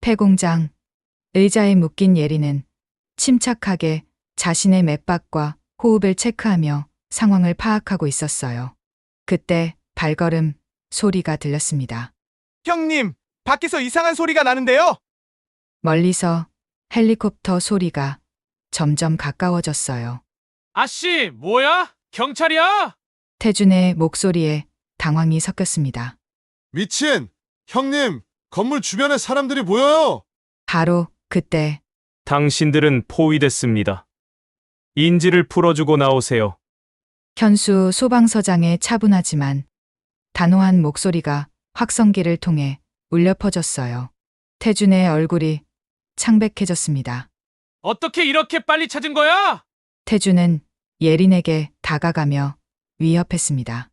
폐공장, 의자에 묶인 예리는 침착하게 자신의 맥박과 호흡을 체크하며 상황을 파악하고 있었어요. 그때 발걸음 소리가 들렸습니다. 형님, 밖에서 이상한 소리가 나는데요? 멀리서 헬리콥터 소리가 점점 가까워졌어요. 아씨, 뭐야? 경찰이야? 태준의 목소리에 당황이 섞였습니다. 미친! 형님, 건물 주변에 사람들이 모여요! 바로 그때 당신들은 포위됐습니다. 인지를 풀어주고 나오세요. 현수 소방서장의 차분하지만 단호한 목소리가 확성기를 통해 울려 퍼졌어요. 태준의 얼굴이 창백해졌습니다. 어떻게 이렇게 빨리 찾은 거야? 태준은 예린에게 다가가며 위협했습니다.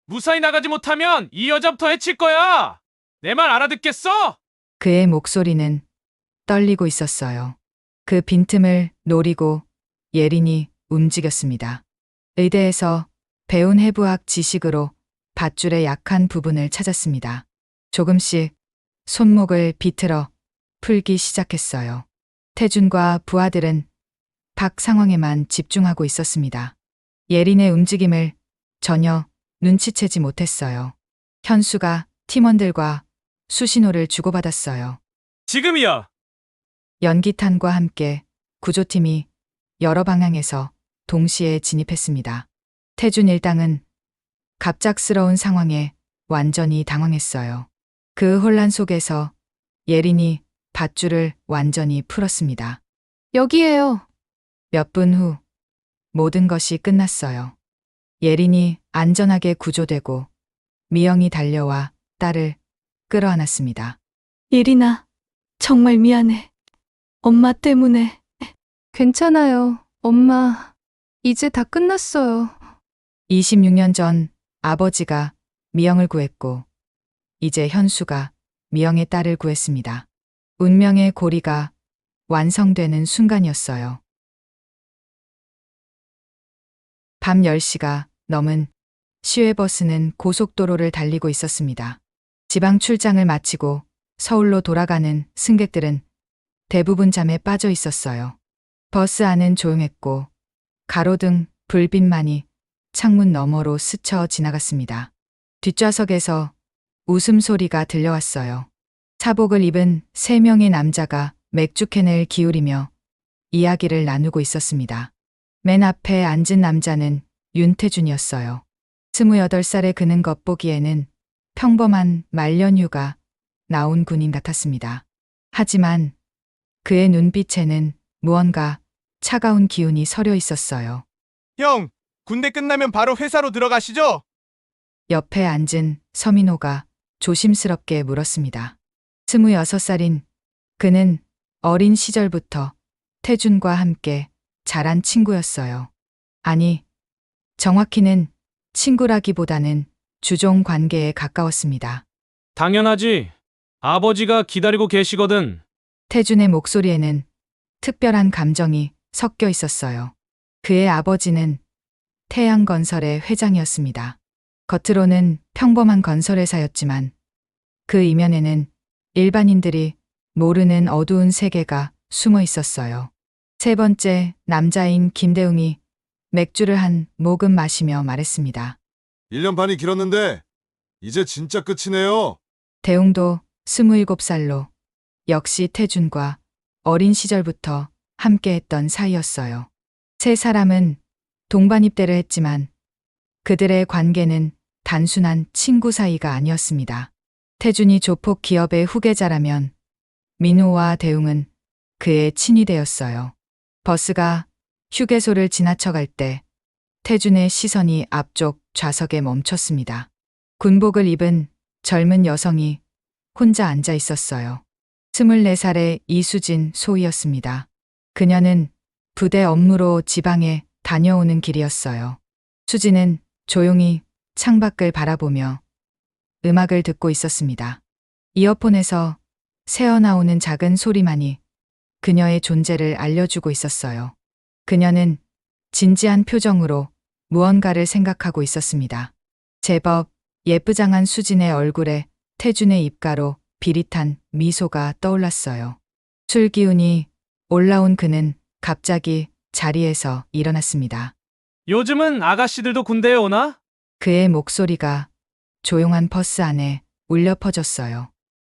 무사히 나가지 못하면 이 여자부터 해칠 거야. 내 말 알아듣겠어? 그의 목소리는 떨리고 있었어요. 그 빈틈을 노리고 예린이 움직였습니다. 의대에서 배운 해부학 지식으로 밧줄의 약한 부분을 찾았습니다. 조금씩 손목을 비틀어 풀기 시작했어요. 태준과 부하들은 박 상황에만 집중하고 있었습니다. 예린의 움직임을 전혀 눈치채지 못했어요. 현수가 팀원들과 수신호를 주고받았어요. 지금이야. 연기탄과 함께 구조팀이 여러 방향에서 동시에 진입했습니다. 태준 일당은 갑작스러운 상황에 완전히 당황했어요. 그 혼란 속에서 예린이 밧줄을 완전히 풀었습니다. 여기에요. 몇 분 후 모든 것이 끝났어요. 예린이 안전하게 구조되고 미영이 달려와 딸을 끌어안았습니다. 예린아, 정말 미안해. 엄마 때문에. 괜찮아요, 엄마. 이제 다 끝났어요. 26년 전 아버지가 미영을 구했고 이제 현수가 미영의 딸을 구했습니다. 운명의 고리가 완성되는 순간이었어요. 밤 10시가 넘은 시외버스는 고속도로를 달리고 있었습니다. 지방 출장을 마치고 서울로 돌아가는 승객들은 대부분 잠에 빠져 있었어요. 버스 안은 조용했고 가로등 불빛만이 창문 너머로 스쳐 지나갔습니다. 뒷좌석에서 웃음소리가 들려왔어요. 사복을 입은 3명의 남자가 맥주캔을 기울이며 이야기를 나누고 있었습니다. 맨 앞에 앉은 남자는 윤태준이었어요. 28살의 그는 겉보기에는 평범한 말년휴가 나온 군인 같았습니다. 하지만 그의 눈빛에는 무언가 차가운 기운이 서려 있었어요. 형, 군대 끝나면 바로 회사로 들어가시죠? 옆에 앉은 서민호가 조심스럽게 물었습니다. 26살인 그는 어린 시절부터 태준과 함께 자란 친구였어요. 아니, 정확히는 친구라기보다는 주종 관계에 가까웠습니다. 당연하지. 아버지가 기다리고 계시거든. 태준의 목소리에는 특별한 감정이 섞여 있었어요. 그의 아버지는 태양건설의 회장이었습니다. 겉으로는 평범한 건설회사였지만 그 이면에는 일반인들이 모르는 어두운 세계가 숨어 있었어요. 세 번째 남자인 김대웅이 맥주를 한 모금 마시며 말했습니다. 1년 반이 길었는데 이제 진짜 끝이네요. 대웅도 27살로 역시 태준과 어린 시절부터 함께했던 사이였어요. 세 사람은 동반 입대를 했지만 그들의 관계는 단순한 친구 사이가 아니었습니다. 태준이 조폭 기업의 후계자라면 민호와 대웅은 그의 친이 되었어요. 버스가 휴게소를 지나쳐갈 때 태준의 시선이 앞쪽 좌석에 멈췄습니다. 군복을 입은 젊은 여성이 혼자 앉아 있었어요. 24살의 이수진 소위였습니다. 그녀는 부대 업무로 지방에 다녀오는 길이었어요. 수진은 조용히 창밖을 바라보며 음악을 듣고 있었습니다. 이어폰에서 새어나오는 작은 소리만이 그녀의 존재를 알려주고 있었어요. 그녀는 진지한 표정으로 무언가를 생각하고 있었습니다. 제법 예쁘장한 수진의 얼굴에 태준의 입가로 비릿한 미소가 떠올랐어요. 술 기운이 올라온 그는 갑자기 자리에서 일어났습니다. 요즘은 아가씨들도 군대에 오나? 그의 목소리가 조용한 버스 안에 울려 퍼졌어요.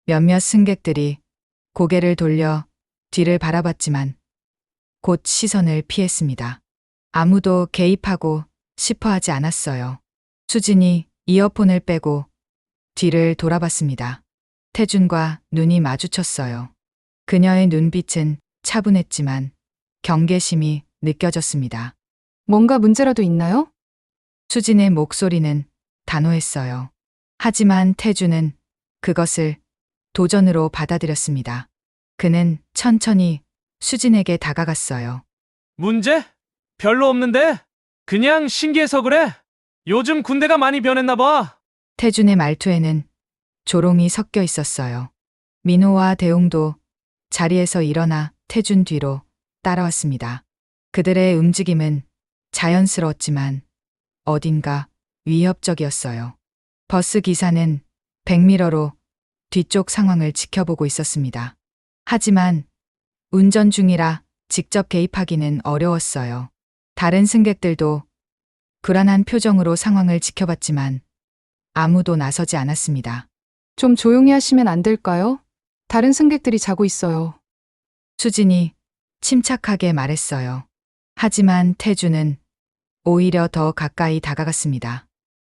몇몇 승객들이 고개를 돌려 뒤를 바라봤지만 곧 시선을 피했습니다. 아무도 개입하고 싶어 하지 않았어요. 수진이 이어폰을 빼고 뒤를 돌아봤습니다. 태준과 눈이 마주쳤어요. 그녀의 눈빛은 차분했지만 경계심이 느껴졌습니다. 뭔가 문제라도 있나요? 수진의 목소리는 단호했어요. 하지만 태준은 그것을 도전으로 받아들였습니다. 그는 천천히 수진에게 다가갔어요. 문제? 별로 없는데? 그냥 신기해서 그래? 요즘 군대가 많이 변했나 봐. 태준의 말투에는 조롱이 섞여 있었어요. 민호와 대웅도 자리에서 일어나 태준 뒤로 따라왔습니다. 그들의 움직임은 자연스러웠지만 어딘가 위협적이었어요. 버스 기사는 백미러로 뒤쪽 상황을 지켜보고 있었습니다. 하지만 운전 중이라 직접 개입하기는 어려웠어요. 다른 승객들도 불안한 표정으로 상황을 지켜봤지만 아무도 나서지 않았습니다. 좀 조용히 하시면 안 될까요? 다른 승객들이 자고 있어요. 수진이 침착하게 말했어요. 하지만 태주는 오히려 더 가까이 다가갔습니다.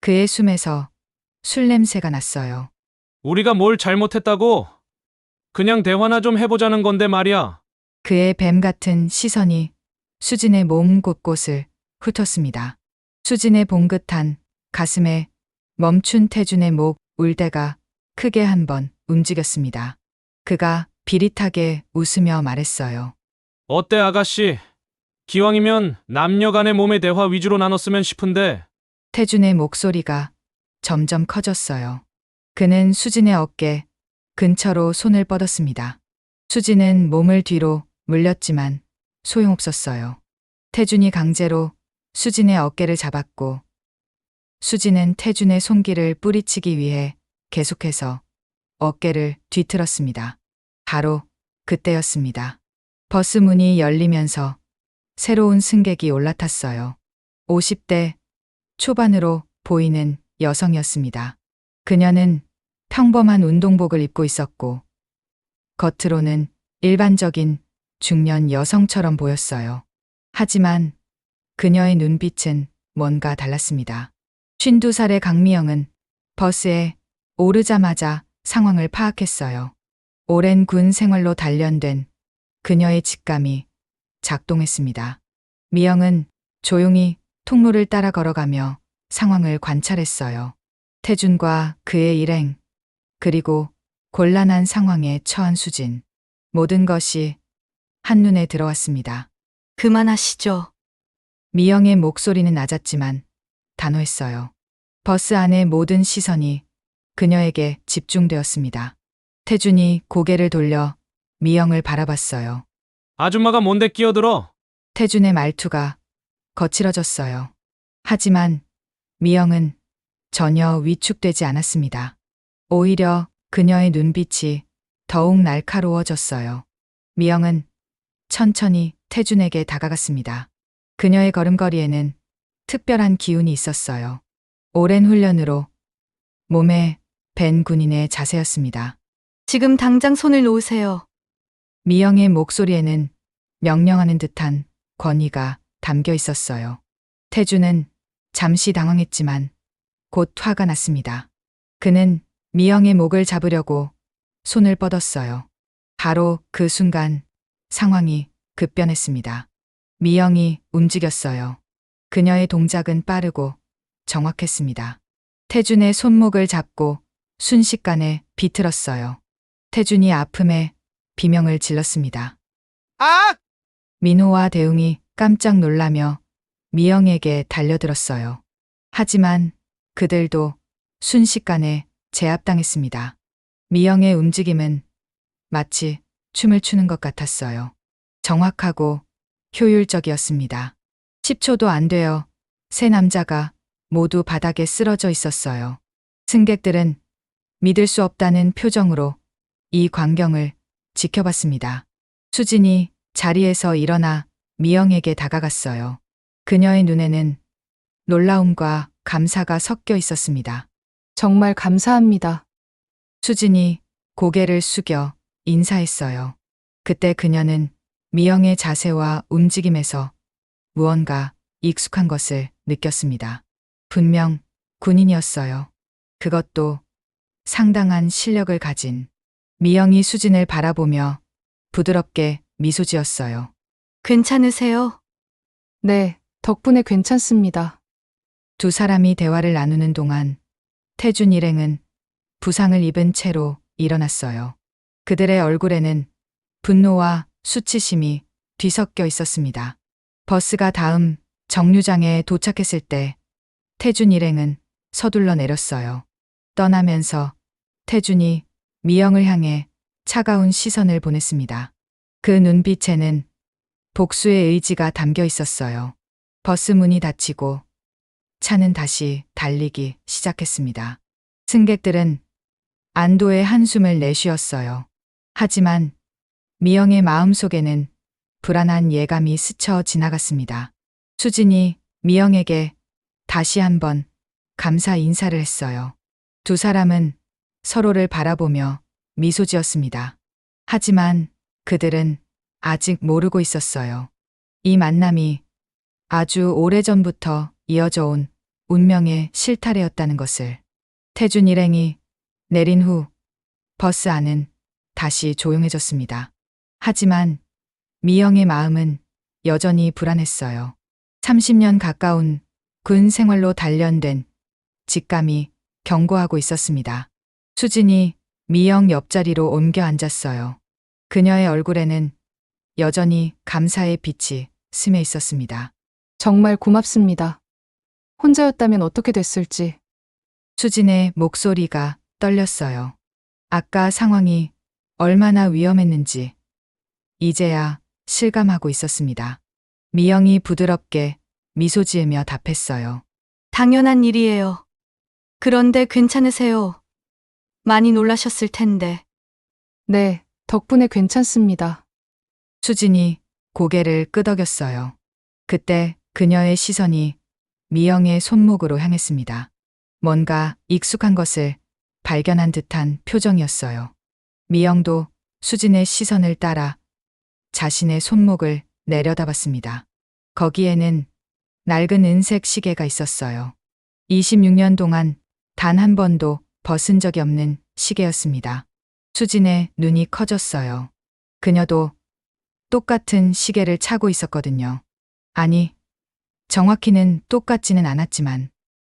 그의 숨에서 술 냄새가 났어요. 우리가 뭘 잘못했다고? 그냥 대화나 좀 해보자는 건데 말이야. 그의 뱀 같은 시선이 수진의 몸 곳곳을 훑었습니다. 수진의 봉긋한 가슴에 멈춘 태준의 목 울대가 크게 한 번 움직였습니다. 그가 비릿하게 웃으며 말했어요. 어때 아가씨? 기왕이면 남녀 간의 몸의 대화 위주로 나눴으면 싶은데. 태준의 목소리가 점점 커졌어요. 그는 수진의 어깨 근처로 손을 뻗었습니다. 수진은 몸을 뒤로 물렸지만 소용없었어요. 태준이 강제로 수진의 어깨를 잡았고 수진은 태준의 손길을 뿌리치기 위해 계속해서 어깨를 뒤틀었습니다. 바로 그때였습니다. 버스 문이 열리면서 새로운 승객이 올라탔어요. 50대 초반으로 보이는 여성이었습니다. 그녀는 평범한 운동복을 입고 있었고 겉으로는 일반적인 중년 여성처럼 보였어요. 하지만 그녀의 눈빛은 뭔가 달랐습니다. 52살의 강미영은 버스에 오르자마자 상황을 파악했어요. 오랜 군 생활로 단련된 그녀의 직감이 작동했습니다. 미영은 조용히 통로를 따라 걸어가며 상황을 관찰했어요. 태준과 그의 일행, 그리고 곤란한 상황에 처한 수진. 모든 것이 한눈에 들어왔습니다. 그만하시죠. 미영의 목소리는 낮았지만 단호했어요. 버스 안의 모든 시선이 그녀에게 집중되었습니다. 태준이 고개를 돌려 미영을 바라봤어요. 아줌마가 뭔데 끼어들어? 태준의 말투가 거칠어졌어요. 하지만 미영은 전혀 위축되지 않았습니다. 오히려 그녀의 눈빛이 더욱 날카로워졌어요. 미영은 천천히 태준에게 다가갔습니다. 그녀의 걸음걸이에는 특별한 기운이 있었어요. 오랜 훈련으로 몸에 밴 군인의 자세였습니다. 지금 당장 손을 놓으세요. 미영의 목소리에는 명령하는 듯한 권위가 담겨 있었어요. 태준은 잠시 당황했지만 곧 화가 났습니다. 그는 미영의 목을 잡으려고 손을 뻗었어요. 바로 그 순간 상황이 급변했습니다. 미영이 움직였어요. 그녀의 동작은 빠르고 정확했습니다. 태준의 손목을 잡고 순식간에 비틀었어요. 태준이 아픔에 비명을 질렀습니다. 아! 민호와 대웅이 깜짝 놀라며 미영에게 달려들었어요. 하지만 그들도 순식간에 제압당했습니다. 미영의 움직임은 마치 춤을 추는 것 같았어요. 정확하고 효율적이었습니다. 10초도 안 되어 세 남자가 모두 바닥에 쓰러져 있었어요. 승객들은 믿을 수 없다는 표정으로 이 광경을 지켜봤습니다. 수진이 자리에서 일어나 미영에게 다가갔어요. 그녀의 눈에는 놀라움과 감사가 섞여 있었습니다. 정말 감사합니다. 수진이 고개를 숙여 인사했어요. 그때 그녀는 미영의 자세와 움직임에서 무언가 익숙한 것을 느꼈습니다. 분명 군인이었어요. 그것도 상당한 실력을 가진. 미영이 수진을 바라보며 부드럽게 미소 지었어요. 괜찮으세요? 네, 덕분에 괜찮습니다. 두 사람이 대화를 나누는 동안 태준 일행은 부상을 입은 채로 일어났어요. 그들의 얼굴에는 분노와 수치심이 뒤섞여 있었습니다. 버스가 다음 정류장에 도착했을 때 태준 일행은 서둘러 내렸어요. 떠나면서 태준이 미영을 향해 차가운 시선을 보냈습니다. 그 눈빛에는 복수의 의지가 담겨 있었어요. 버스 문이 닫히고 차는 다시 달리기 시작했습니다. 승객들은 안도의 한숨을 내쉬었어요. 하지만 미영의 마음속에는 불안한 예감이 스쳐 지나갔습니다. 수진이 미영에게 다시 한번 감사 인사를 했어요. 두 사람은 서로를 바라보며 미소 지었습니다. 하지만 그들은 아직 모르고 있었어요. 이 만남이 아주 오래전부터 이어져 온 운명의 실타래였다는 것을. 태준 일행이 내린 후 버스 안은 다시 조용해졌습니다. 하지만 미영의 마음은 여전히 불안했어요. 30년 가까운 군 생활로 단련된 직감이 경고하고 있었습니다. 수진이 미영 옆자리로 옮겨 앉았어요. 그녀의 얼굴에는 여전히 감사의 빛이 스며 있었습니다. 정말 고맙습니다. 혼자였다면 어떻게 됐을지. 수진의 목소리가 떨렸어요. 아까 상황이 얼마나 위험했는지 이제야 실감하고 있었습니다. 미영이 부드럽게 미소 지으며 답했어요. 당연한 일이에요. 그런데 괜찮으세요? 많이 놀라셨을 텐데. 네, 덕분에 괜찮습니다. 수진이 고개를 끄덕였어요. 그때 그녀의 시선이 미영의 손목으로 향했습니다. 뭔가 익숙한 것을 발견한 듯한 표정이었어요. 미영도 수진의 시선을 따라 자신의 손목을 내려다봤습니다. 거기에는 낡은 은색 시계가 있었어요. 26년 동안 단 한 번도 벗은 적이 없는 시계였습니다. 수진의 눈이 커졌어요. 그녀도 똑같은 시계를 차고 있었거든요. 아니, 정확히는 똑같지는 않았지만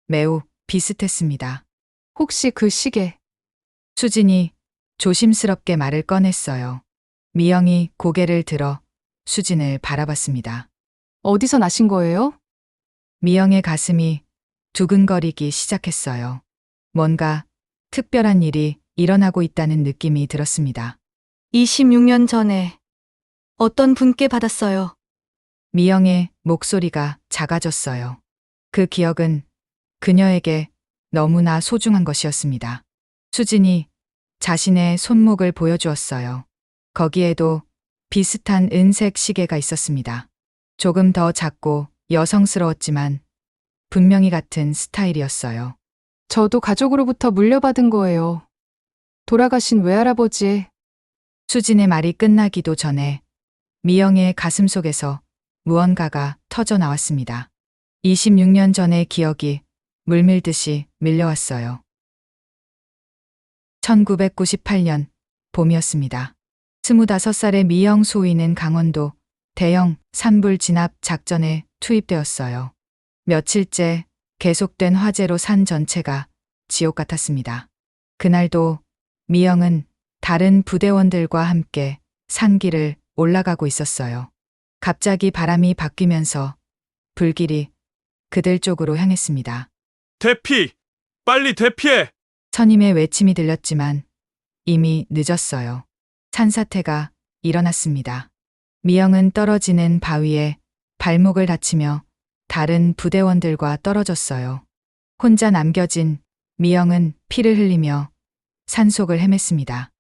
매우 비슷했습니다. 혹시 그 시계, 수진이 조심스럽게 말을 꺼냈어요. 미영이 고개를 들어 수진을 바라봤습니다. 어디서 나신 거예요? 미영의 가슴이 두근거리기 시작했어요. 뭔가 특별한 일이 일어나고 있다는 느낌이 들었습니다. 26년 전에 어떤 분께 받았어요. 미영의 목소리가 작아졌어요. 그 기억은 그녀에게 너무나 소중한 것이었습니다. 수진이 자신의 손목을 보여주었어요. 거기에도 비슷한 은색 시계가 있었습니다. 조금 더 작고 여성스러웠지만 분명히 같은 스타일이었어요. 저도 가족으로부터 물려받은 거예요. 돌아가신 외할아버지의. 수진의 말이 끝나기도 전에 미영의 가슴 속에서 무언가가 터져 나왔습니다. 26년 전의 기억이 물밀듯이 밀려왔어요. 1998년 봄이었습니다. 25살의 미영 소위는 강원도 대형 산불 진압 작전에 투입되었어요. 며칠째 계속된 화재로 산 전체가 지옥 같았습니다. 그날도 미영은 다른 부대원들과 함께 산길을 올라가고 있었어요. 갑자기 바람이 바뀌면서 불길이 그들 쪽으로 향했습니다. 대피! 빨리 대피해! 선임의 외침이 들렸지만 이미 늦었어요. 산사태가 일어났습니다. 미영은 떨어지는 바위에 발목을 다치며 다른 부대원들과 떨어졌어요. 혼자 남겨진 미영은 피를 흘리며 산속을 헤맸습니다.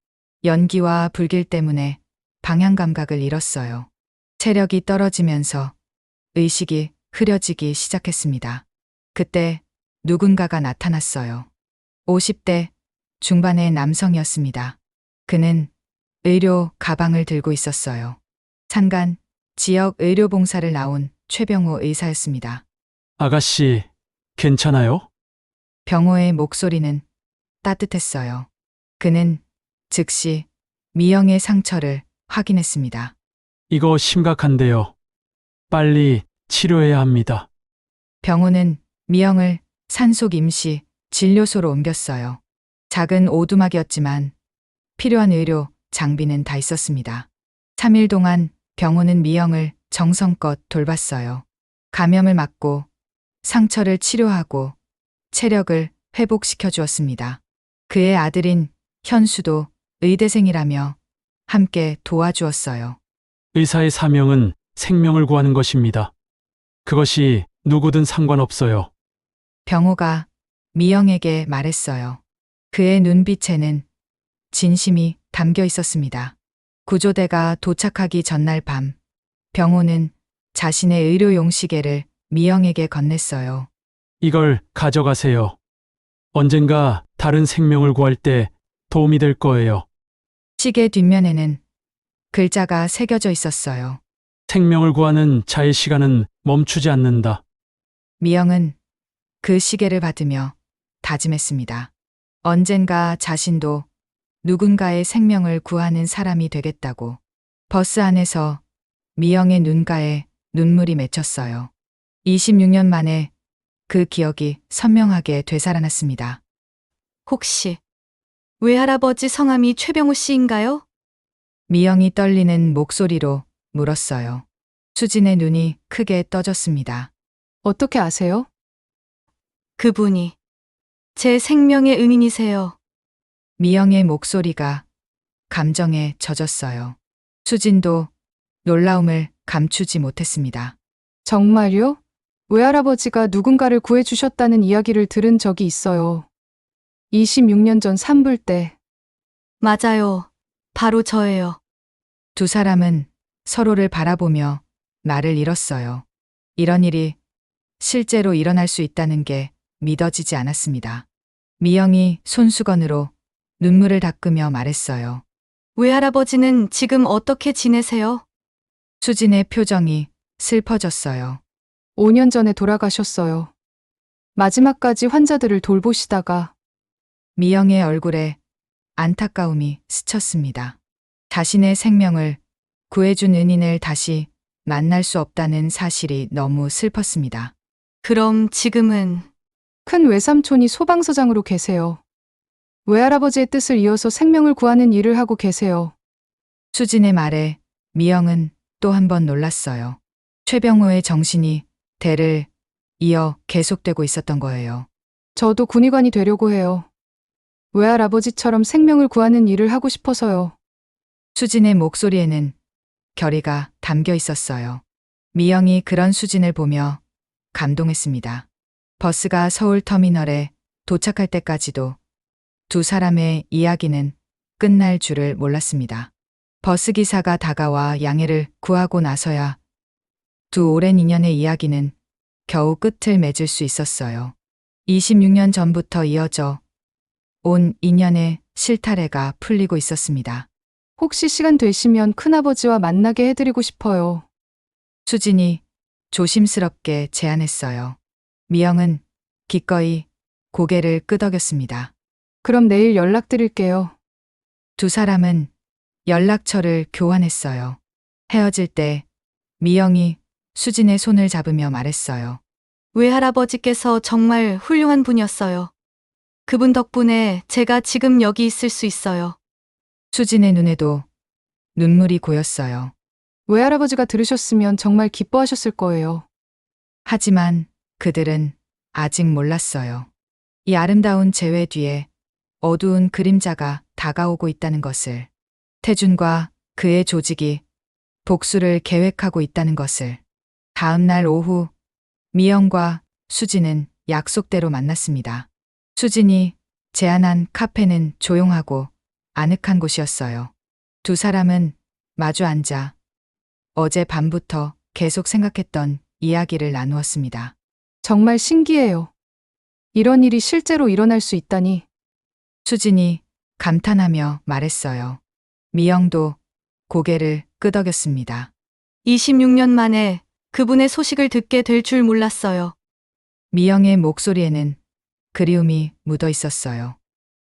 연기와 불길 때문에 방향 감각을 잃었어요. 체력이 떨어지면서 의식이 흐려지기 시작했습니다. 그때 누군가가 나타났어요. 50대 중반의 남성이었습니다. 그는 의료 가방을 들고 있었어요. 산간 지역 의료봉사를 나온 최병호 의사였습니다. 아가씨, 괜찮아요? 병호의 목소리는 따뜻했어요. 그는 즉시 미영의 상처를 확인했습니다. 이거 심각한데요. 빨리 치료해야 합니다. 병호는 미영을 산속 임시 진료소로 옮겼어요. 작은 오두막이었지만 필요한 의료 장비는 다 있었습니다. 3일 동안 병호는 미영을 정성껏 돌봤어요. 감염을 막고 상처를 치료하고 체력을 회복시켜 주었습니다. 그의 아들인 현수도 의대생이라며 함께 도와주었어요. 의사의 사명은 생명을 구하는 것입니다. 그것이 누구든 상관없어요. 병호가 미영에게 말했어요. 그의 눈빛에는 진심이 담겨 있었습니다. 구조대가 도착하기 전날 밤, 병호는 자신의 의료용 시계를 미영에게 건넸어요. 이걸 가져가세요. 언젠가 다른 생명을 구할 때 도움이 될 거예요. 시계 뒷면에는 글자가 새겨져 있었어요. 생명을 구하는 자의 시간은 멈추지 않는다. 미영은 그 시계를 받으며 다짐했습니다. 언젠가 자신도 누군가의 생명을 구하는 사람이 되겠다고. 버스 안에서 미영의 눈가에 눈물이 맺혔어요. 26년 만에 그 기억이 선명하게 되살아났습니다. 혹시 외할아버지 성함이 최병호 씨인가요? 미영이 떨리는 목소리로 물었어요. 수진의 눈이 크게 떠졌습니다. 어떻게 아세요? 그분이 제 생명의 은인이세요. 미영의 목소리가 감정에 젖었어요. 수진도 놀라움을 감추지 못했습니다. 정말요? 외할아버지가 누군가를 구해주셨다는 이야기를 들은 적이 있어요. 26년 전 산불 때. 맞아요. 바로 저예요. 두 사람은 서로를 바라보며 말을 잃었어요. 이런 일이 실제로 일어날 수 있다는 게 믿어지지 않았습니다. 미영이 손수건으로 눈물을 닦으며 말했어요. 외할아버지는 지금 어떻게 지내세요? 수진의 표정이 슬퍼졌어요. 5년 전에 돌아가셨어요. 마지막까지 환자들을 돌보시다가 미영의 얼굴에 안타까움이 스쳤습니다. 자신의 생명을 구해준 은인을 다시 만날 수 없다는 사실이 너무 슬펐습니다. 그럼 지금은 큰 외삼촌이 소방서장으로 계세요. 외할아버지의 뜻을 이어서 생명을 구하는 일을 하고 계세요. 수진의 말에 미영은 또 한 번 놀랐어요. 최병호의 정신이 대를 이어 계속되고 있었던 거예요. 저도 군의관이 되려고 해요. 외할아버지처럼 생명을 구하는 일을 하고 싶어서요. 수진의 목소리에는 결의가 담겨 있었어요. 미영이 그런 수진을 보며 감동했습니다. 버스가 서울 터미널에 도착할 때까지도 두 사람의 이야기는 끝날 줄을 몰랐습니다. 버스 기사가 다가와 양해를 구하고 나서야 두 오랜 인연의 이야기는 겨우 끝을 맺을 수 있었어요. 26년 전부터 이어져 온 인연의 실타래가 풀리고 있었습니다. 혹시 시간 되시면 큰아버지와 만나게 해드리고 싶어요. 수진이 조심스럽게 제안했어요. 미영은 기꺼이 고개를 끄덕였습니다. 그럼 내일 연락드릴게요. 두 사람은 연락처를 교환했어요. 헤어질 때 미영이 수진의 손을 잡으며 말했어요. 외할아버지께서 정말 훌륭한 분이었어요. 그분 덕분에 제가 지금 여기 있을 수 있어요. 수진의 눈에도 눈물이 고였어요. 외할아버지가 들으셨으면 정말 기뻐하셨을 거예요. 하지만 그들은 아직 몰랐어요. 이 아름다운 재회 뒤에 어두운 그림자가 다가오고 있다는 것을. 태준과 그의 조직이 복수를 계획하고 있다는 것을. 다음 날 오후 미영과 수진은 약속대로 만났습니다. 수진이 제안한 카페는 조용하고 아늑한 곳이었어요. 두 사람은 마주 앉아 어제 밤부터 계속 생각했던 이야기를 나누었습니다. 정말 신기해요. 이런 일이 실제로 일어날 수 있다니. 수진이 감탄하며 말했어요. 미영도 고개를 끄덕였습니다. 26년 만에 그분의 소식을 듣게 될 줄 몰랐어요. 미영의 목소리에는 그리움이 묻어 있었어요.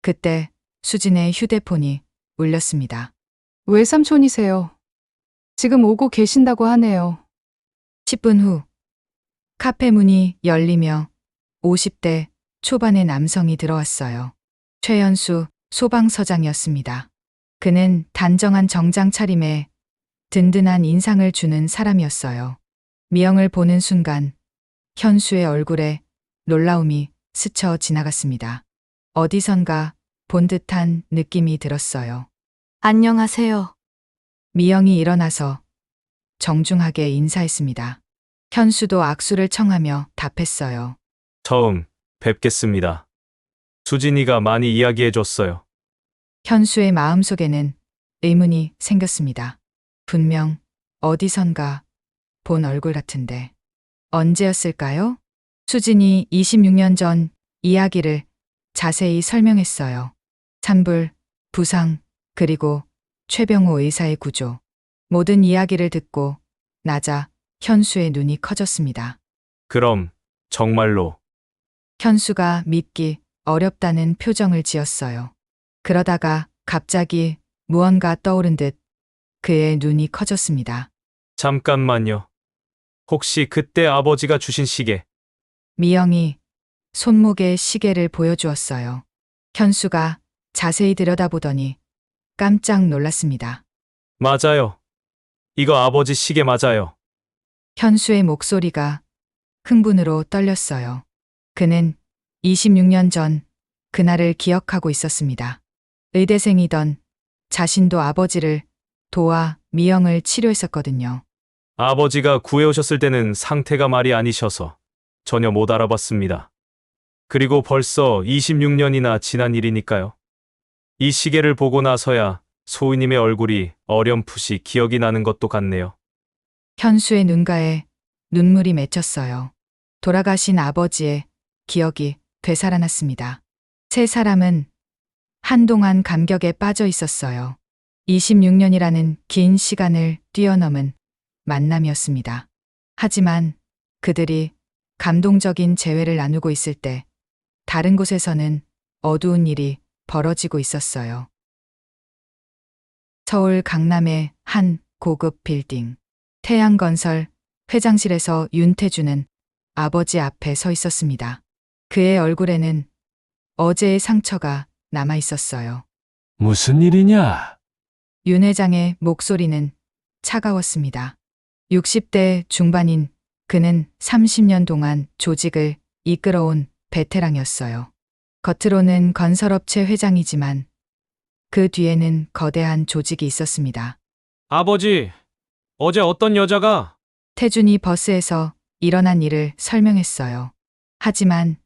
그때 수진의 휴대폰이 울렸습니다. 외삼촌이세요. 지금 오고 계신다고 하네요. 10분 후 카페 문이 열리며 50대 초반의 남성이 들어왔어요. 최현수 소방서장이었습니다. 그는 단정한 정장 차림에 든든한 인상을 주는 사람이었어요. 미영을 보는 순간 현수의 얼굴에 놀라움이 스쳐 지나갔습니다. 어디선가 본 듯한 느낌이 들었어요. 안녕하세요. 미영이 일어나서 정중하게 인사했습니다. 현수도 악수를 청하며 답했어요. 처음 뵙겠습니다. 수진이가 많이 이야기해줬어요. 현수의 마음속에는 의문이 생겼습니다. 분명 어디선가 본 얼굴 같은데 언제였을까요? 수진이 26년 전 이야기를 자세히 설명했어요. 산불, 부상, 그리고 최병호 의사의 구조. 모든 이야기를 듣고 나자 현수의 눈이 커졌습니다. 그럼 정말로 현수가 믿기 어렵다는 표정을 지었어요. 그러다가 갑자기 무언가 떠오른 듯 그의 눈이 커졌습니다. 잠깐만요. 혹시 그때 아버지가 주신 시계 미영이 손목에 시계를 보여주었어요. 현수가 자세히 들여다보더니 깜짝 놀랐습니다. 맞아요. 이거 아버지 시계 맞아요. 현수의 목소리가 흥분으로 떨렸어요. 그는 26년 전 그날을 기억하고 있었습니다. 의대생이던 자신도 아버지를 도와 미영을 치료했었거든요. 아버지가 구해오셨을 때는 상태가 말이 아니셔서 전혀 못 알아봤습니다. 그리고 벌써 26년이나 지난 일이니까요. 이 시계를 보고 나서야 소희님의 얼굴이 어렴풋이 기억이 나는 것도 같네요. 현수의 눈가에 눈물이 맺혔어요. 돌아가신 아버지의 기억이 되살아났습니다. 세 사람은 한동안 감격에 빠져 있었어요. 26년이라는 긴 시간을 뛰어넘은 만남이었습니다. 하지만 그들이 감동적인 재회를 나누고 있을 때 다른 곳에서는 어두운 일이 벌어지고 있었어요. 서울 강남의 한 고급 빌딩. 태양건설 회장실에서 윤태주는 아버지 앞에 서 있었습니다. 그의 얼굴에는 어제의 상처가 남아 있었어요. 무슨 일이냐? 윤 회장의 목소리는 차가웠습니다. 60대 중반인 그는 30년 동안 조직을 이끌어온 베테랑이었어요. 겉으로는 건설업체 회장이지만 그 뒤에는 거대한 조직이 있었습니다. 아버지, 어제 어떤 여자가 태준이 버스에서 일어난 일을 설명했어요. 하지만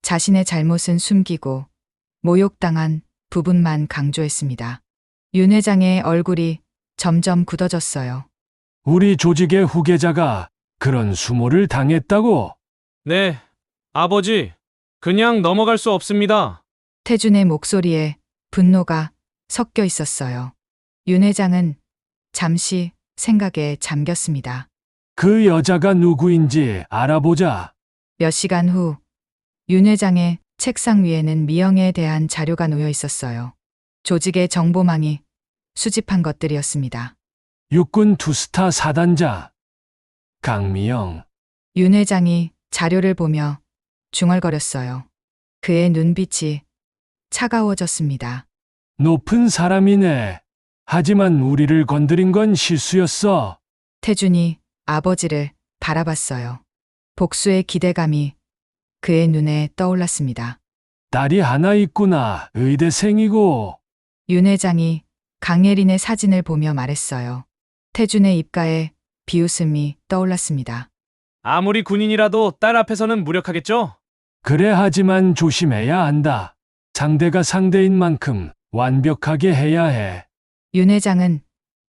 자신의 잘못은 숨기고 모욕당한 부분만 강조했습니다. 윤 회장의 얼굴이 점점 굳어졌어요. 우리 조직의 후계자가 그런 수모를 당했다고? 네, 아버지, 그냥 넘어갈 수 없습니다. 태준의 목소리에 분노가 섞여 있었어요. 윤 회장은 잠시 생각에 잠겼습니다. 그 여자가 누구인지 알아보자. 몇 시간 후 윤 회장의 책상 위에는 미영에 대한 자료가 놓여 있었어요. 조직의 정보망이 수집한 것들이었습니다. 육군 투스타 사단자 강미영. 윤 회장이 자료를 보며 중얼거렸어요. 그의 눈빛이 차가워졌습니다. 높은 사람이네. 하지만 우리를 건드린 건 실수였어. 태준이 아버지를 바라봤어요. 복수의 기대감이 그의 눈에 떠올랐습니다. 딸이 하나 있구나. 의대생이고. 윤 회장이 강예린의 사진을 보며 말했어요. 태준의 입가에 비웃음이 떠올랐습니다. 아무리 군인이라도 딸 앞에서는 무력하겠죠? 그래 하지만 조심해야 한다. 상대가 상대인 만큼 완벽하게 해야 해. 윤 회장은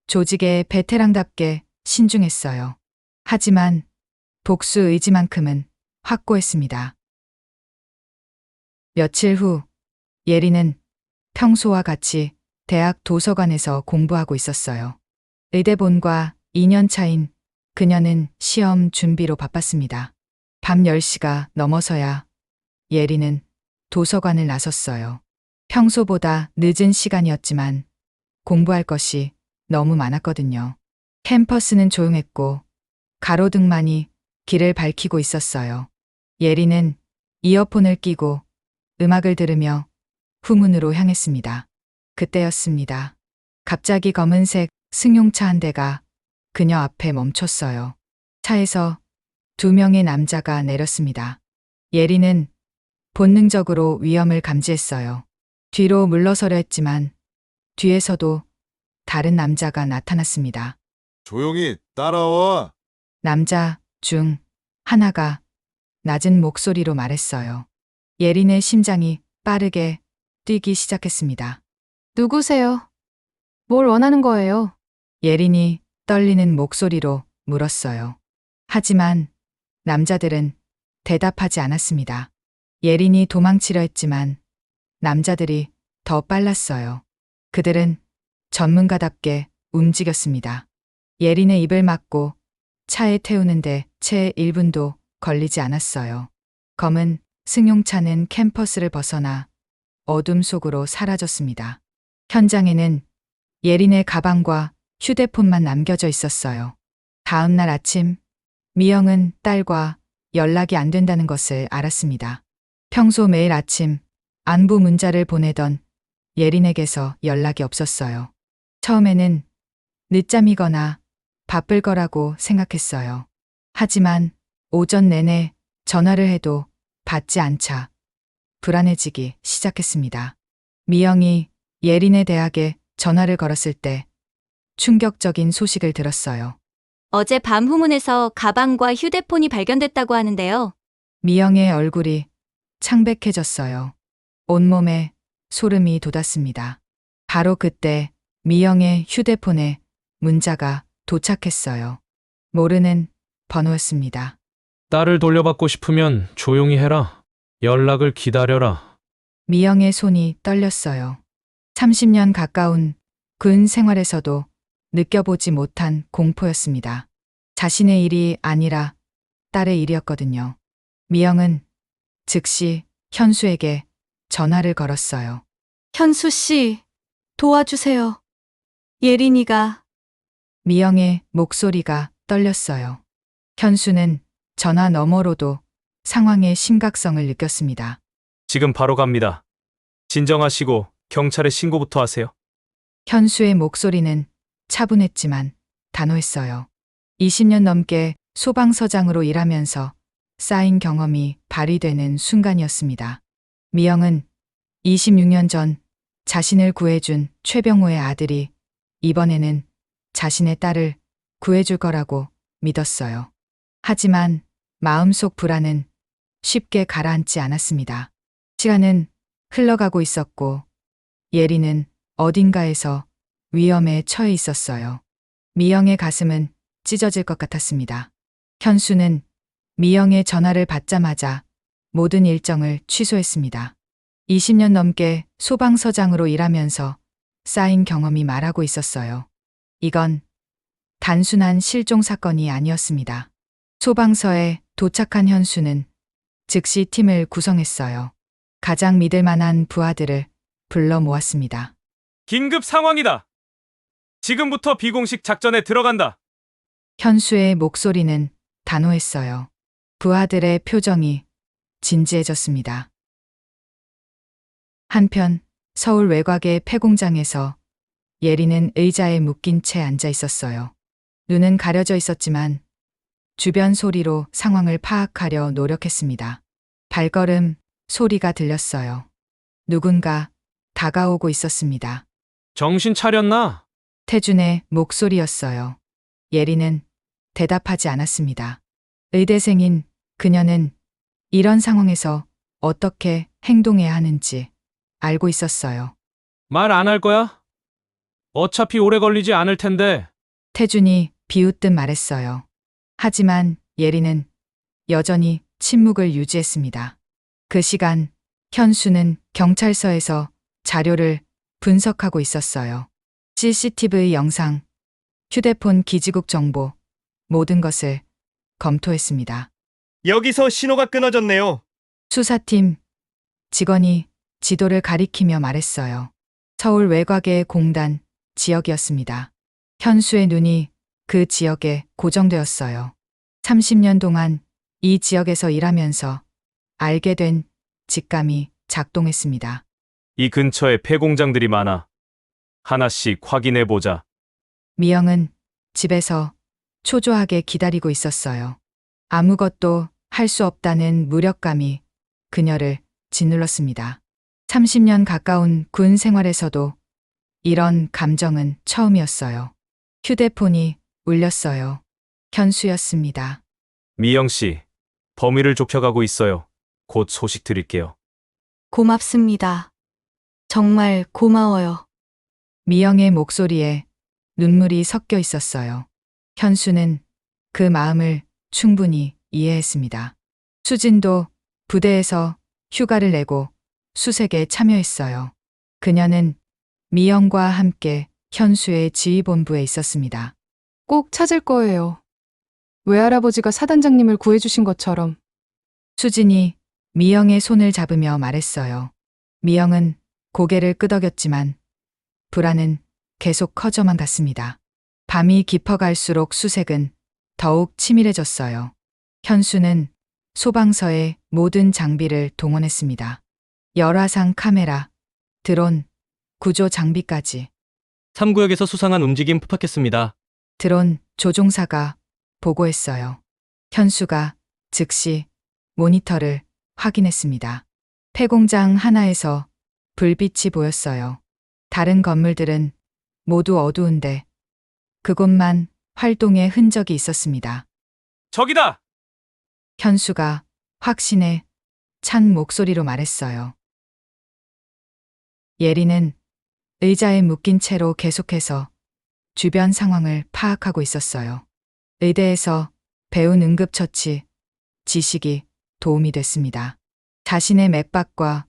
조직의 베테랑답게 신중했어요. 하지만 복수 의지만큼은 확고했습니다. 며칠 후 예리는 평소와 같이 대학 도서관에서 공부하고 있었어요. 의대본과 2년 차인 그녀는 시험 준비로 바빴습니다. 밤 10시가 넘어서야 예리는 도서관을 나섰어요. 평소보다 늦은 시간이었지만 공부할 것이 너무 많았거든요. 캠퍼스는 조용했고 가로등만이 길을 밝히고 있었어요. 예리는 이어폰을 끼고 음악을 들으며 후문으로 향했습니다. 그때였습니다. 갑자기 검은색 승용차 한 대가 그녀 앞에 멈췄어요. 차에서 2명의 남자가 내렸습니다. 예리는 본능적으로 위험을 감지했어요. 뒤로 물러서려 했지만 뒤에서도 다른 남자가 나타났습니다. 조용히 따라와. 남자 중 하나가 낮은 목소리로 말했어요. 예린의 심장이 빠르게 뛰기 시작했습니다. 누구세요? 뭘 원하는 거예요? 예린이 떨리는 목소리로 물었어요. 하지만 남자들은 대답하지 않았습니다. 예린이 도망치려 했지만 남자들이 더 빨랐어요. 그들은 전문가답게 움직였습니다. 예린의 입을 막고 차에 태우는데 채 1분도 걸리지 않았어요. 검은 승용차는 캠퍼스를 벗어나 어둠 속으로 사라졌습니다. 현장에는 예린의 가방과 휴대폰만 남겨져 있었어요. 다음 날 아침, 미영은 딸과 연락이 안 된다는 것을 알았습니다. 평소 매일 아침 안부 문자를 보내던 예린에게서 연락이 없었어요. 처음에는 늦잠이거나 바쁠 거라고 생각했어요. 하지만 오전 내내 전화를 해도 받지 않자 불안해지기 시작했습니다. 미영이 예린의 대학에 전화를 걸었을 때 충격적인 소식을 들었어요. 어제 밤 후문에서 가방과 휴대폰이 발견됐다고 하는데요. 미영의 얼굴이 창백해졌어요. 온몸에 소름이 돋았습니다. 바로 그때 미영의 휴대폰에 문자가 도착했어요. 모르는 번호였습니다. 딸을 돌려받고 싶으면 조용히 해라. 연락을 기다려라. 미영의 손이 떨렸어요. 30년 가까운 군 생활에서도 느껴보지 못한 공포였습니다. 자신의 일이 아니라 딸의 일이었거든요. 미영은 즉시 현수에게 전화를 걸었어요. 현수 씨, 도와주세요. 예린이가 미영의 목소리가 떨렸어요. 현수는 전화 너머로도 상황의 심각성을 느꼈습니다. 지금 바로 갑니다. 진정하시고 경찰에 신고부터 하세요. 현수의 목소리는 차분했지만 단호했어요. 20년 넘게 소방서장으로 일하면서 쌓인 경험이 발휘되는 순간이었습니다. 미영은 26년 전 자신을 구해준 최병호의 아들이 이번에는 자신의 딸을 구해줄 거라고 믿었어요. 하지만 마음속 불안은 쉽게 가라앉지 않았습니다. 시간은 흘러가고 있었고 예린은 어딘가에서 위험에 처해 있었어요. 미영의 가슴은 찢어질 것 같았습니다. 현수는 미영의 전화를 받자마자 모든 일정을 취소했습니다. 20년 넘게 소방서장으로 일하면서 쌓인 경험이 말하고 있었어요. 이건 단순한 실종 사건이 아니었습니다. 소방서에 도착한 현수는 즉시 팀을 구성했어요. 가장 믿을 만한 부하들을 불러 모았습니다. 긴급 상황이다. 지금부터 비공식 작전에 들어간다. 현수의 목소리는 단호했어요. 부하들의 표정이 진지해졌습니다. 한편 서울 외곽의 폐공장에서 예리는 의자에 묶인 채 앉아 있었어요. 눈은 가려져 있었지만 주변 소리로 상황을 파악하려 노력했습니다. 발걸음 소리가 들렸어요. 누군가 다가오고 있었습니다. 정신 차렸나? 태준의 목소리였어요. 예리는 대답하지 않았습니다. 의대생인 그녀는 이런 상황에서 어떻게 행동해야 하는지 알고 있었어요. 말 안 할 거야? 어차피 오래 걸리지 않을 텐데. 태준이 비웃듯 말했어요. 하지만 예리는 여전히 침묵을 유지했습니다. 그 시간 현수는 경찰서에서 자료를 분석하고 있었어요. CCTV 영상, 휴대폰 기지국 정보, 모든 것을 검토했습니다. 여기서 신호가 끊어졌네요. 수사팀 직원이 지도를 가리키며 말했어요. 서울 외곽의 공단 지역이었습니다. 현수의 눈이 그 지역에 고정되었어요. 30년 동안 이 지역에서 일하면서 알게 된 직감이 작동했습니다. 이 근처에 폐공장들이 많아. 하나씩 확인해 보자. 미영은 집에서 초조하게 기다리고 있었어요. 아무것도 할 수 없다는 무력감이 그녀를 짓눌렀습니다. 30년 가까운 군 생활에서도 이런 감정은 처음이었어요. 휴대폰이 울렸어요. 현수였습니다. 미영 씨, 범위를 좁혀가고 있어요. 곧 소식 드릴게요. 고맙습니다. 정말 고마워요. 미영의 목소리에 눈물이 섞여 있었어요. 현수는 그 마음을 충분히 이해했습니다. 수진도 부대에서 휴가를 내고 수색에 참여했어요. 그녀는 미영과 함께 현수의 지휘본부에 있었습니다. 꼭 찾을 거예요. 외할아버지가 사단장님을 구해주신 것처럼. 수진이 미영의 손을 잡으며 말했어요. 미영은 고개를 끄덕였지만 불안은 계속 커져만 갔습니다. 밤이 깊어갈수록 수색은 더욱 치밀해졌어요. 현수는 소방서의 모든 장비를 동원했습니다. 열화상 카메라, 드론, 구조 장비까지. 3구역에서 수상한 움직임 포착했습니다. 드론 조종사가 보고했어요. 현수가 즉시 모니터를 확인했습니다. 폐공장 하나에서 불빛이 보였어요. 다른 건물들은 모두 어두운데 그곳만 활동의 흔적이 있었습니다. 저기다! 현수가 확신에 찬 목소리로 말했어요. 예리는 의자에 묶인 채로 계속해서 주변 상황을 파악하고 있었어요. 의대에서 배운 응급처치 지식이 도움이 됐습니다. 자신의 맥박과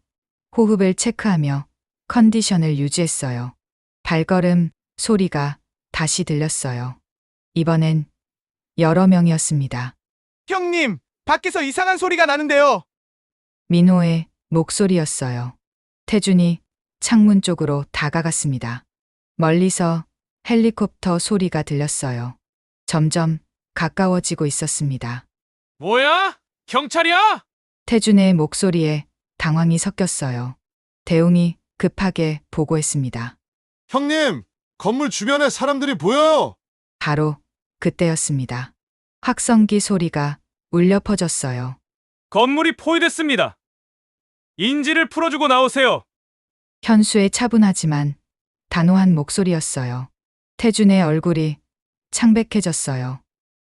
호흡을 체크하며 컨디션을 유지했어요. 발걸음 소리가 다시 들렸어요. 이번엔 여러 명이었습니다. 형님, 밖에서 이상한 소리가 나는데요. 민호의 목소리였어요. 태준이 창문 쪽으로 다가갔습니다. 멀리서 헬리콥터 소리가 들렸어요. 점점 가까워지고 있었습니다. 뭐야? 경찰이야? 태준의 목소리에 당황이 섞였어요. 대웅이 급하게 보고했습니다. 형님, 건물 주변에 사람들이 보여요. 바로 그때였습니다. 확성기 소리가 울려 퍼졌어요. 건물이 포위됐습니다. 인지를 풀어주고 나오세요. 현수의 차분하지만 단호한 목소리였어요. 태준의 얼굴이 창백해졌어요.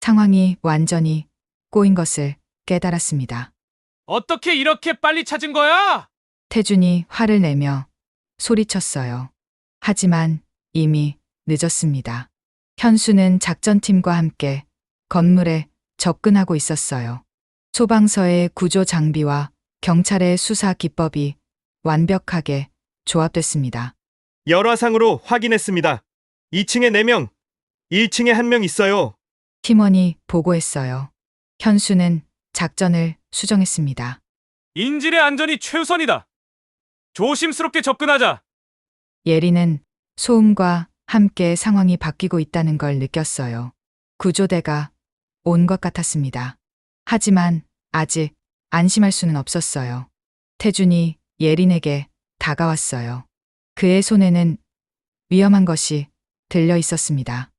상황이 완전히 꼬인 것을 깨달았습니다. 어떻게 이렇게 빨리 찾은 거야? 태준이 화를 내며 소리쳤어요. 하지만 이미 늦었습니다. 현수는 작전팀과 함께 건물에 접근하고 있었어요. 소방서의 구조 장비와 경찰의 수사 기법이 완벽하게 조합됐습니다. 열화상으로 확인했습니다. 2층에 4명, 1층에 1명 있어요. 팀원이 보고했어요. 현수는 작전을 수정했습니다. 인질의 안전이 최우선이다. 조심스럽게 접근하자. 예리는 소음과 함께 상황이 바뀌고 있다는 걸 느꼈어요. 구조대가 온 것 같았습니다. 하지만 아직 안심할 수는 없었어요. 태준이 예린에게 다가왔어요. 그의 손에는 위험한 것이 들려 있었습니다.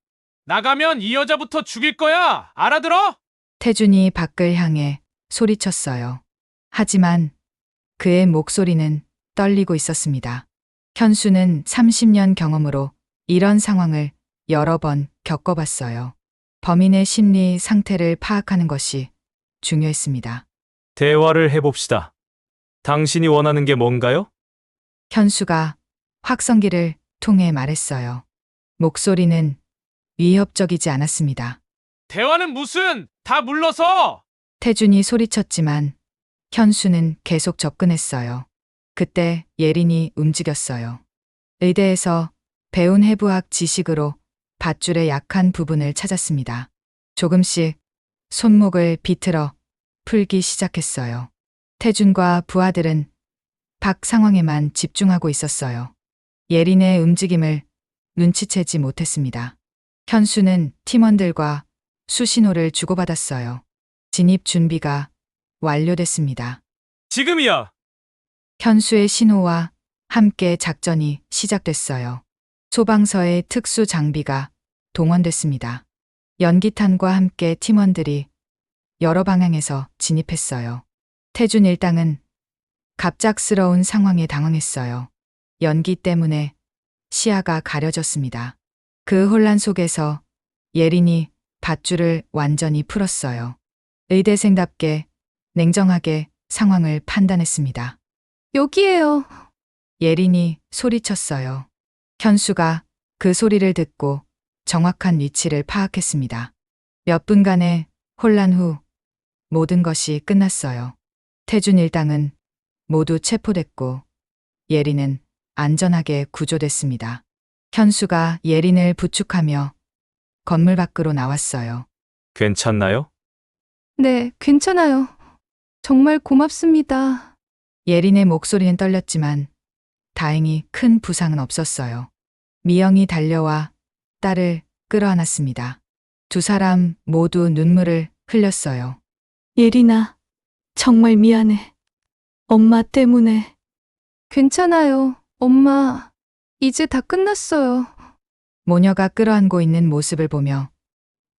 나가면 이 여자부터 죽일 거야. 알아들어? 태준이 밖을 향해 소리쳤어요. 하지만 그의 목소리는 떨리고 있었습니다. 현수는 30년 경험으로 이런 상황을 여러 번 겪어봤어요. 범인의 심리 상태를 파악하는 것이 중요했습니다. 대화를 해봅시다. 당신이 원하는 게 뭔가요? 현수가 확성기를 통해 말했어요. 목소리는 위협적이지 않았습니다. 대화는 무슨 다 물러서. 태준이 소리쳤지만 현수는 계속 접근했어요. 그때 예린이 움직였어요. 의대에서 배운 해부학 지식으로 밧줄의 약한 부분을 찾았습니다. 조금씩 손목을 비틀어 풀기 시작했어요. 태준과 부하들은 박 상황에만 집중하고 있었어요. 예린의 움직임을 눈치채지 못했습니다. 현수는 팀원들과 수신호를 주고받았어요. 진입 준비가 완료됐습니다. 지금이야. 현수의 신호와 함께 작전이 시작됐어요. 소방서의 특수 장비가 동원됐습니다. 연기탄과 함께 팀원들이 여러 방향에서 진입했어요. 태준 일당은 갑작스러운 상황에 당황했어요. 연기 때문에 시야가 가려졌습니다. 그 혼란 속에서 예린이 밧줄을 완전히 풀었어요. 의대생답게 냉정하게 상황을 판단했습니다. 여기에요. 예린이 소리쳤어요. 현수가 그 소리를 듣고 정확한 위치를 파악했습니다. 몇 분간의 혼란 후 모든 것이 끝났어요. 태준 일당은 모두 체포됐고 예린은 안전하게 구조됐습니다. 현수가 예린을 부축하며 건물 밖으로 나왔어요. 괜찮나요? 네, 괜찮아요. 정말 고맙습니다. 예린의 목소리는 떨렸지만 다행히 큰 부상은 없었어요. 미영이 달려와 딸을 끌어안았습니다. 두 사람 모두 눈물을 흘렸어요. 예린아, 정말 미안해. 엄마 때문에. 괜찮아요. 엄마, 이제 다 끝났어요. 모녀가 끌어안고 있는 모습을 보며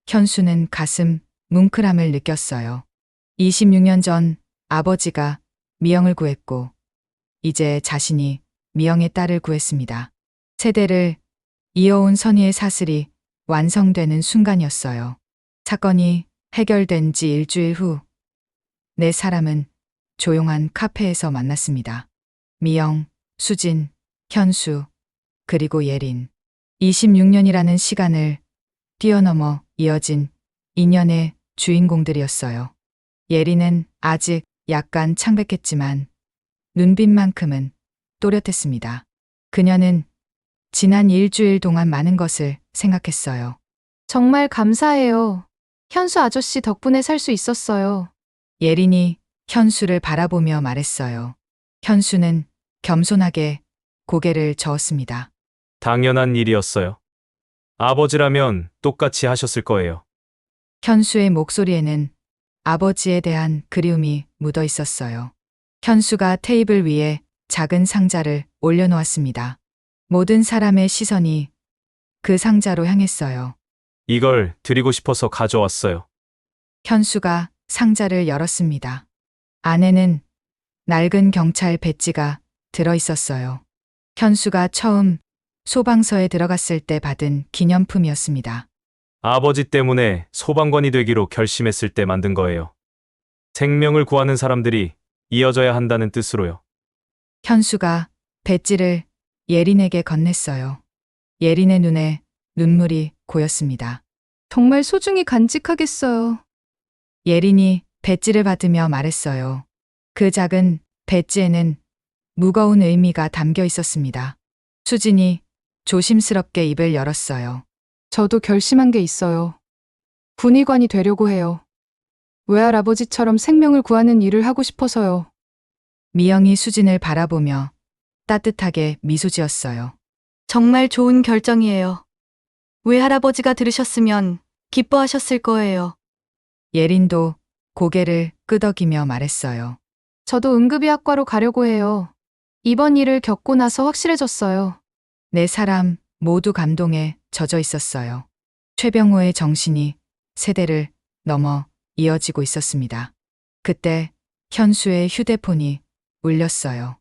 현수는 가슴 뭉클함을 느꼈어요. 26년 전 아버지가 미영을 구했고 이제 자신이 미영의 딸을 구했습니다. 세대를 이어온 선의의 사슬이 완성되는 순간이었어요. 사건이 해결된 지 일주일 후 네 사람은 조용한 카페에서 만났습니다. 미영, 수진, 현수, 그리고 예린. 26년이라는 시간을 뛰어넘어 이어진 인연의 주인공들이었어요. 예린은 아직 약간 창백했지만 눈빛만큼은 또렷했습니다. 그녀는 지난 일주일 동안 많은 것을 생각했어요. 정말 감사해요. 현수 아저씨 덕분에 살 수 있었어요. 예린이 현수를 바라보며 말했어요. 현수는 겸손하게 고개를 저었습니다. 당연한 일이었어요. 아버지라면 똑같이 하셨을 거예요. 현수의 목소리에는 아버지에 대한 그리움이 묻어 있었어요. 현수가 테이블 위에 작은 상자를 올려놓았습니다. 모든 사람의 시선이 그 상자로 향했어요. 이걸 드리고 싶어서 가져왔어요. 현수가 상자를 열었습니다. 안에는 낡은 경찰 배지가 들어 있었어요. 현수가 처음 소방서에 들어갔을 때 받은 기념품이었습니다. 아버지 때문에 소방관이 되기로 결심했을 때 만든 거예요. 생명을 구하는 사람들이 이어져야 한다는 뜻으로요. 현수가 배지를 예린에게 건넸어요. 예린의 눈에 눈물이 고였습니다. 정말 소중히 간직하겠어요. 예린이 배지를 받으며 말했어요. 그 작은 배지에는 무거운 의미가 담겨 있었습니다. 수진이 조심스럽게 입을 열었어요. 저도 결심한 게 있어요. 군의관이 되려고 해요. 외할아버지처럼 생명을 구하는 일을 하고 싶어서요. 미영이 수진을 바라보며 따뜻하게 미소 지었어요. 정말 좋은 결정이에요. 외할아버지가 들으셨으면 기뻐하셨을 거예요. 예린도 고개를 끄덕이며 말했어요. 저도 응급의학과로 가려고 해요. 이번 일을 겪고 나서 확실해졌어요. 네 사람 모두 감동에 젖어 있었어요. 최병호의 정신이 세대를 넘어 이어지고 있었습니다. 그때 현수의 휴대폰이 울렸어요.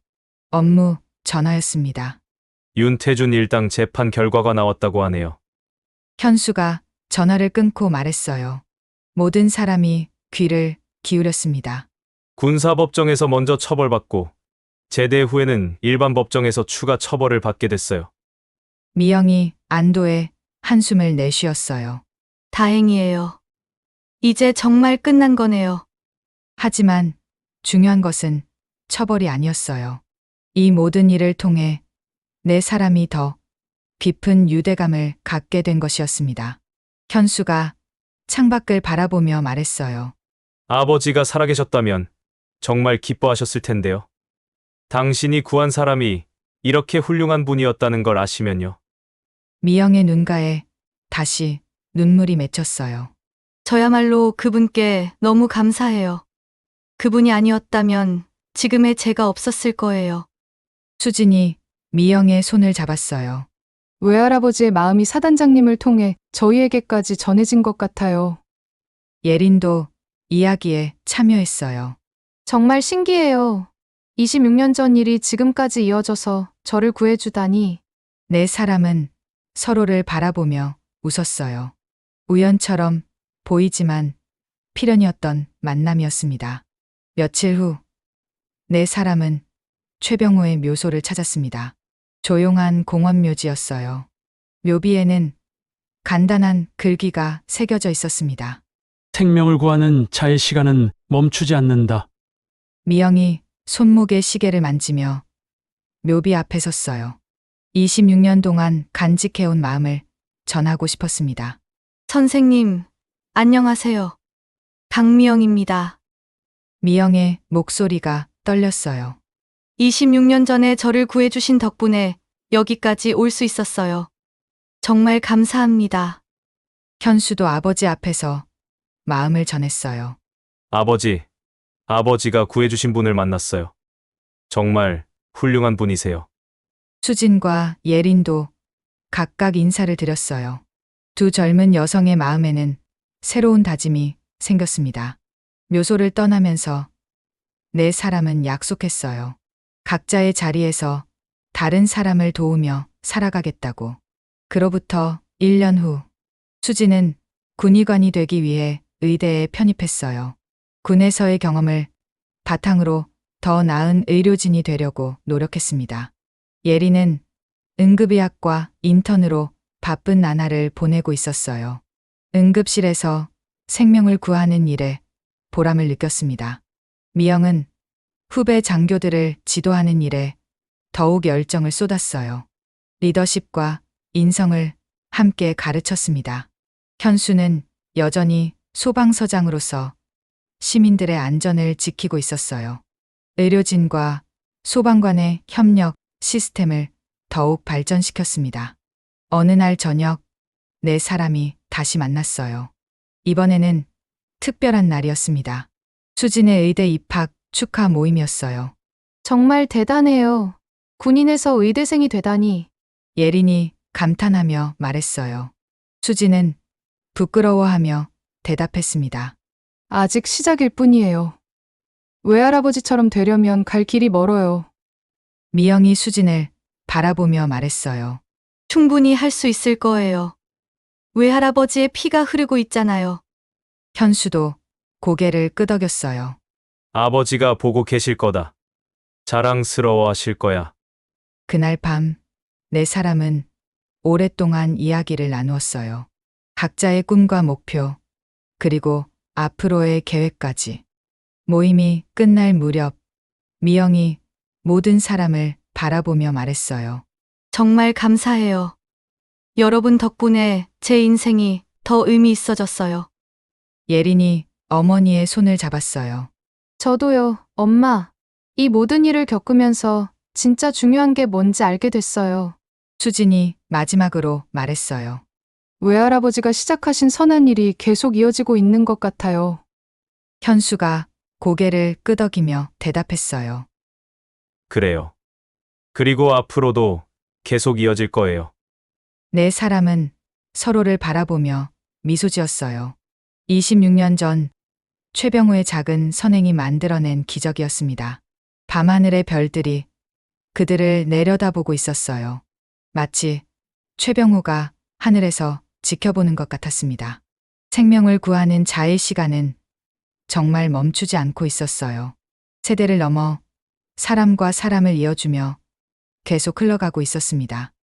업무 전화였습니다. 윤태준 일당 재판 결과가 나왔다고 하네요. 현수가 전화를 끊고 말했어요. 모든 사람이 귀를 기울였습니다. 군사법정에서 먼저 처벌받고 제대 후에는 일반 법정에서 추가 처벌을 받게 됐어요. 미영이 안도의 한숨을 내쉬었어요. 다행이에요. 이제 정말 끝난 거네요. 하지만 중요한 것은 처벌이 아니었어요. 이 모든 일을 통해 내 사람이 더 깊은 유대감을 갖게 된 것이었습니다. 현수가 창밖을 바라보며 말했어요. 아버지가 살아계셨다면 정말 기뻐하셨을 텐데요. 당신이 구한 사람이 이렇게 훌륭한 분이었다는 걸 아시면요. 미영의 눈가에 다시 눈물이 맺혔어요. 저야말로 그분께 너무 감사해요. 그분이 아니었다면 지금의 제가 없었을 거예요. 수진이 미영의 손을 잡았어요. 외할아버지의 마음이 사단장님을 통해 저희에게까지 전해진 것 같아요. 예린도 이야기에 참여했어요. 정말 신기해요. 26년 전 일이 지금까지 이어져서 저를 구해주다니. 네 사람은 서로를 바라보며 웃었어요. 우연처럼 보이지만 필연이었던 만남이었습니다. 며칠 후, 네 사람은 최병호의 묘소를 찾았습니다. 조용한 공원 묘지였어요. 묘비에는 간단한 글귀가 새겨져 있었습니다. 생명을 구하는 자의 시간은 멈추지 않는다. 미영이 손목에 시계를 만지며 묘비 앞에 섰어요. 26년 동안 간직해온 마음을 전하고 싶었습니다. 선생님, 안녕하세요. 강미영입니다. 미영의 목소리가 떨렸어요. 26년 전에 저를 구해주신 덕분에 여기까지 올 수 있었어요. 정말 감사합니다. 현수도 아버지 앞에서 마음을 전했어요. 아버지가 구해주신 분을 만났어요. 정말 훌륭한 분이세요. 수진과 예린도 각각 인사를 드렸어요. 두 젊은 여성의 마음에는 새로운 다짐이 생겼습니다. 묘소를 떠나면서 네 사람은 약속했어요. 각자의 자리에서 다른 사람을 도우며 살아가겠다고. 그로부터 1년 후, 수진은 군의관이 되기 위해 의대에 편입했어요. 군에서의 경험을 바탕으로 더 나은 의료진이 되려고 노력했습니다. 예린은 응급의학과 인턴으로 바쁜 나날을 보내고 있었어요. 응급실에서 생명을 구하는 일에 보람을 느꼈습니다. 미영은 후배 장교들을 지도하는 일에 더욱 열정을 쏟았어요. 리더십과 인성을 함께 가르쳤습니다. 현수는 여전히 소방서장으로서 시민들의 안전을 지키고 있었어요. 의료진과 소방관의 협력 시스템을 더욱 발전시켰습니다. 어느 날 저녁, 네 사람이 다시 만났어요. 이번에는 특별한 날이었습니다. 수진의 의대 입학 축하 모임이었어요. 정말 대단해요. 군인에서 의대생이 되다니. 예린이 감탄하며 말했어요. 수진은 부끄러워하며 대답했습니다. 아직 시작일 뿐이에요. 외할아버지처럼 되려면 갈 길이 멀어요. 미영이 수진을 바라보며 말했어요. 충분히 할 수 있을 거예요. 외할아버지의 피가 흐르고 있잖아요. 현수도 고개를 끄덕였어요. 아버지가 보고 계실 거다. 자랑스러워 하실 거야. 그날 밤, 네 사람은 오랫동안 이야기를 나누었어요. 각자의 꿈과 목표, 그리고 앞으로의 계획까지. 모임이 끝날 무렵, 미영이 모든 사람을 바라보며 말했어요. 정말 감사해요. 여러분 덕분에 제 인생이 더 의미 있어졌어요. 예린이 어머니의 손을 잡았어요. 저도요, 엄마. 이 모든 일을 겪으면서 진짜 중요한 게 뭔지 알게 됐어요. 수진이 마지막으로 말했어요. 외할아버지가 시작하신 선한 일이 계속 이어지고 있는 것 같아요. 현수가 고개를 끄덕이며 대답했어요. 그래요. 그리고 앞으로도 계속 이어질 거예요. 네 사람은 서로를 바라보며 미소 지었어요. 26년 전 최병호의 작은 선행이 만들어낸 기적이었습니다. 밤하늘의 별들이 그들을 내려다보고 있었어요. 마치 최병호가 하늘에서 지켜보는 것 같았습니다. 생명을 구하는 자의 시간은 정말 멈추지 않고 있었어요. 세대를 넘어 사람과 사람을 이어주며 계속 흘러가고 있었습니다.